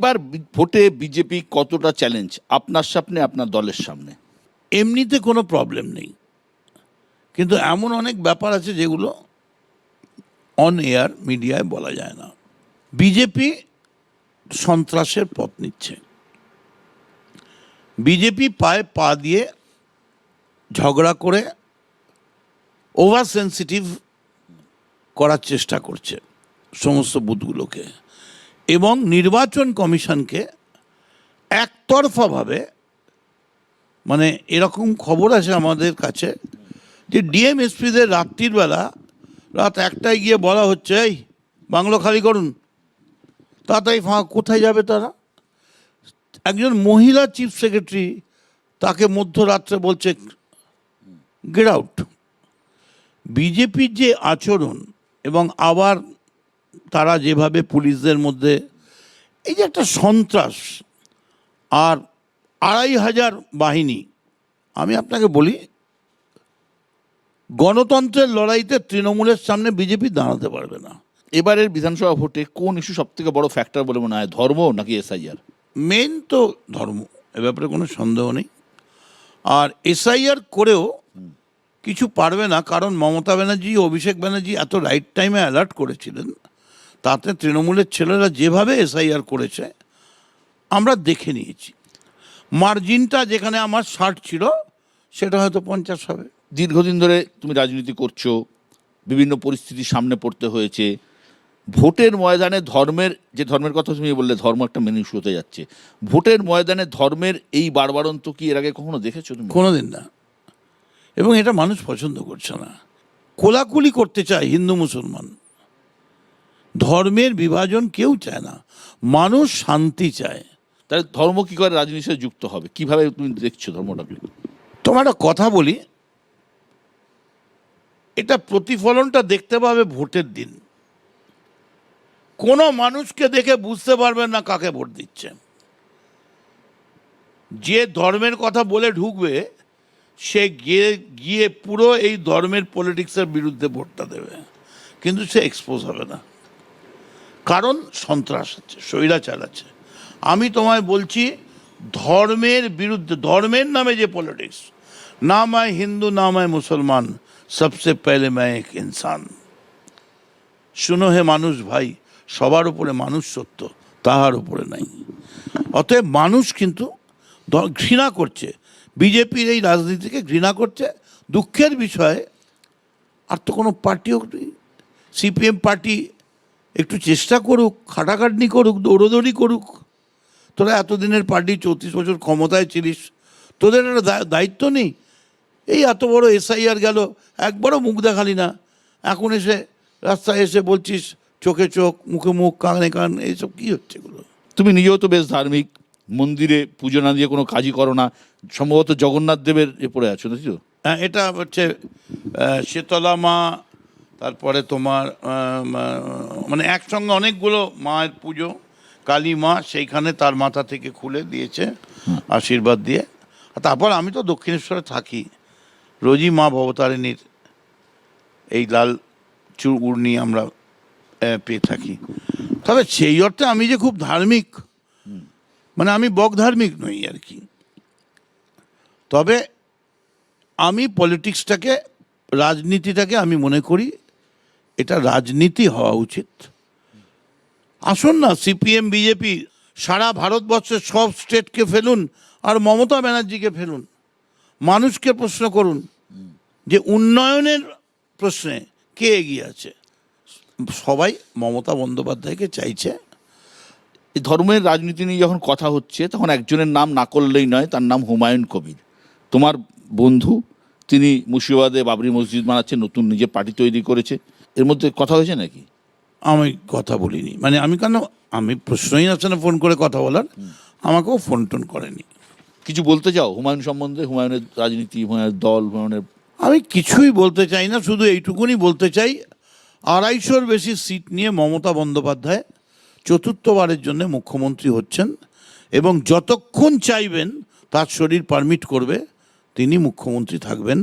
এবার ভোটে বিজেপি কতটা চ্যালেঞ্জ আপনার সামনে, আপনার দলের সামনে? এমনিতে কোনো প্রবলেম নেই, কিন্তু এমন অনেক ব্যাপার আছে যেগুলো অন এয়ার মিডিয়ায় বলা যায় না। বিজেপি সন্ত্রাসের পথ নিচ্ছে। বিজেপি পায়ে পা দিয়ে ঝগড়া করে ওভার সেন্সিটিভ করার চেষ্টা করছে সমস্ত বুথগুলোকে, এবং নির্বাচন কমিশনকে একতরফাভাবে, মানে এরকম খবর আছে আমাদের কাছে যে ডিএমএসপিদের রাত্রির বেলা রাত 1টায় গিয়ে বলা হচ্ছে, এই বাংলো খালি করুন, তাড়াতাড়ি কোথায় যাবে তারা? একজন মহিলা চিফ সেক্রেটারি তাকে মধ্যরাত্রে বলছে গেট আউট। বিজেপির যে আচরণ, এবং আবার তারা যেভাবে পুলিশদের মধ্যে এই যে একটা সন্ত্রাস, আর 2500 বাহিনী, আমি আপনাকে বলি গণতন্ত্রের লড়াইতে তৃণমূলের সামনে বিজেপি দাঁড়াতে পারবে না। এবারের বিধানসভা ভোটে কোন ইস্যু সব থেকে বড় ফ্যাক্টর বলে মনে হয়, ধর্ম নাকি এসআইআর? মেন তো ধর্ম, এ ব্যাপারে কোনো সন্দেহ নেই। আর এসআইআর করেও কিছু পারবে না, কারণ মমতা ব্যানার্জি, অভিষেক ব্যানার্জি এত রাইট টাইমে অ্যালার্ট করেছিলেন। তাতে তৃণমূলের ছেলেরা যেভাবে এসআইআর করেছে আমরা দেখে নিয়েছি। মার্জিনটা যেখানে আমার 60 ছিল সেটা হয়তো 50 হবে। দীর্ঘদিন ধরে তুমি রাজনীতি করছো, বিভিন্ন পরিস্থিতির সামনে পড়তে হয়েছে। ভোটের ময়দানে ধর্মের কথা তুমি বললে, ধর্ম একটা মেন ইস্যু হতে যাচ্ছে। ভোটের ময়দানে ধর্মের এই বাড়বাড়ন্ত কি এর আগে কখনো দেখেছো তুমি? কোনোদিন না, এবং এটা মানুষ পছন্দ করছে না। কোলাকুলি করতে চায় হিন্দু মুসলমান, ধর্মের বিভাজন কেউ চায় না, মানুষ শান্তি চায়। তাহলে ধর্ম কি করে রাজনীতির সাথে যুক্ত হবে? কিভাবে তুমি দেখছো ধর্মটাকে? তোমার একটা কথা বলি, এটা প্রতিফলনটা দেখতে পাবে ভোটের দিন। কোনো মানুষকে দেখে বুঝতে পারবেন না কাকে ভোট দিচ্ছে। যে ধর্মের কথা বলে ঢুকবে সে গিয়ে পুরো এই ধর্মের পলিটিক্সের বিরুদ্ধে ভোটটা দেবে, কিন্তু সে এক্সপোজ হবে না, কারণ সন্ত্রাস আছে, স্বৈরাচার আছে। আমি তোমায় বলছি, ধর্মের বিরুদ্ধে, ধর্মের নামে যে পলিটিক্স, না मैं হিন্দু না मैं মুসলমান, সবসে পহলে मैं एक इंसान। শুনো হে মানুষ ভাই, সবার উপরে মানুষ সত্য, তাহার উপরে নাই। অতএব মানুষ কিন্তু ঘৃণা করছে, বিজেপির এই রাজনীতিকে ঘৃণা করছে। দুঃখের বিষয়, আর তো কোনো পার্টিও নেই। সিপিএম পার্টি একটু চেষ্টা করুক, খাটাখাটনি করুক, দৌড়োদৌড়ি করুক। তোরা এতদিনের পার্টি, 34 বছর ক্ষমতায় ছিলিস, তোদের একটা দায়িত্ব নেই? এই এত বড় এসআইআর গেল, একবারও মুখ দেখালি না, এখন এসে রাস্তায় এসে বলছিস চোখে চোখ, মুখে মুখ, কানে কান, এইসব কী হচ্ছে এগুলো? তুমি নিজেও তো বেশ ধার্মিক, মন্দিরে পুজো না দিয়ে কোনো কাজই করো না, সম্ভবত জগন্নাথ দেবের পড়ে আছো না? হ্যাঁ, এটা হচ্ছে শীতলা মা, তারপরে তোমার মানে একসঙ্গে অনেকগুলো মায়ের পুজো। কালী মা সেইখানে তার মাথা থেকে খুলে দিয়েছে আশীর্বাদ দিয়ে। আর তারপর আমি তো দক্ষিণেশ্বরে থাকি, রোজই মা ভবতারিণীর এই লাল চূড়গুড়নি আমরা পেয়ে থাকি। তবে সেই অর্থে আমি যে খুব ধার্মিক, মানে আমি বক ধার্মিক নই আর কি। তবে আমি পলিটিক্সটাকে, রাজনীতিটাকে আমি মনে করি এটা রাজনীতি হওয়া উচিত। আসুন না, সিপিএম বিজেপি সারা ভারতবর্ষের সব স্টেটকে ফেলুন, আর মমতা ব্যানার্জিকে ফেলুন। মানুষকে প্রশ্ন করুন যে উন্নয়নের প্রশ্নে কে এগিয়ে আছে। সবাই মমতা বন্দ্যোপাধ্যায়কে চাইছে। এই ধর্মের রাজনীতি নিয়ে যখন কথা হচ্ছে, তখন একজনের নাম না করলেই নয়, তার নাম হুমায়ুন কবির, তোমার বন্ধু। তিনি মুর্শিদাবাদে বাবরি মসজিদ বানাচ্ছে, নতুন নিজে পার্টি তৈরি করেছে। এর মধ্যে কথা হয়েছে নাকি? আমি কথা বলিনি, মানে আমি কেন, আমি প্রশ্নই আছে না ফোন করে কথা বলার, আমাকেও ফোন টোন করেনি। কিছু বলতে চাও হুমায়ুন সম্বন্ধে, হুমায়ুনের রাজনীতি, হুমায়ুনের দল, হুমায়ুনের? আমি কিছুই বলতে চাই না, শুধু এইটুকুনি বলতে চাই, 250-র বেশি সিট নিয়ে মমতা বন্দ্যোপাধ্যায় চতুর্থবারের জন্য মুখ্যমন্ত্রী হচ্ছেন, এবং যতক্ষণ চাইবেন তার শরীর পারমিট করবে তিনি মুখ্যমন্ত্রী থাকবেন।